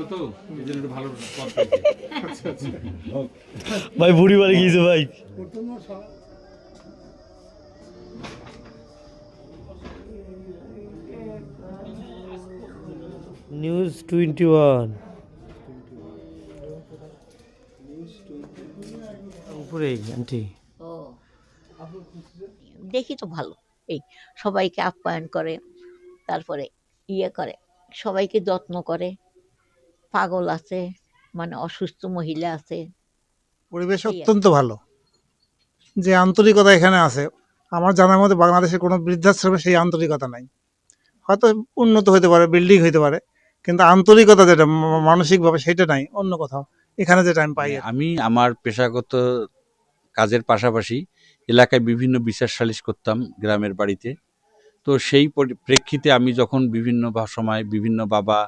ভালো তো এই জন্য একটু ভালো পথ পেয়েছি। আচ্ছা আচ্ছা ভাই বুড়ি বাড়ি গিয়েছে ভাই। নিউজ 21 উপরেই আন্টি। ও দেখি তো ভালো, এই সবাইকে আপ্যায়ন করে, তারপরে ইয়ে করে, সবাইকে যত্ন করে। পাগল আছে, মানে অসুস্থ মহিলা আছে। পরিবেশ এই আর অত্যন্ত ভালো, যে আন্তরিকতা এখানে আছে আমার জানার মধ্যে বাংলাদেশের কোনো বৃদ্ধাশ্রমে সেই আন্তরিকতা নাই। হয়তো উন্নত হতে পারে, বিল্ডিং হতে পারে, কিন্তু আন্তরিকতা যেটা মানসিকভাবে সেটা নাই অন্য কোথাও, এখানে যেটা আমি পাই আর কি। আমি আমার পেশাগত কাজের পাশাপাশি এলাকায় বিভিন্ন বিচার সালিশ করতাম গ্রামের বাড়িতে। তো সেই প্রেক্ষিতে আমি যখন বিভিন্ন সময় বিভিন্ন বাবা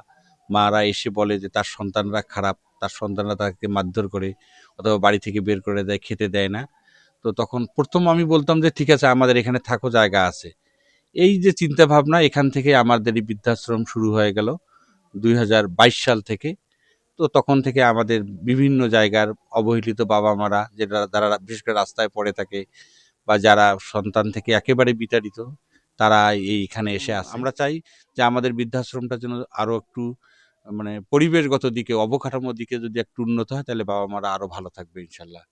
মারা এসে বলে যে তার সন্তানরা খারাপ, তার সন্তানরা তাকে মারধর করে অথবা বাড়ি থেকে বের করে দেয়, খেতে দেয় না। তো তখন প্রথম আমি বলতাম যে ঠিক আছে, আমাদের এখানে থাকো, জায়গা আছে। এই যে চিন্তা ভাবনা, এখান থেকে আমাদের এই বৃদ্ধাশ্রম শুরু হয়ে গেল 2022 সাল থেকে। তো তখন থেকে আমাদের বিভিন্ন জায়গার অবহেলিত বাবা মারা, যেটা যারা বিশেষ করে রাস্তায় পড়ে থাকে বা যারা সন্তান থেকে একেবারে বিতাড়িত, তারা এইখানে এসে আসে। আমরা চাই যে আমাদের বৃদ্ধাশ্রমটা যেন আরো একটু মানে পরিবেশগত দিকে, অবকাঠামোর দিকে যদি একটু উন্নত হয়, তাহলে বাবা মারা আরো ভালো থাকবে ইনশাল্লাহ।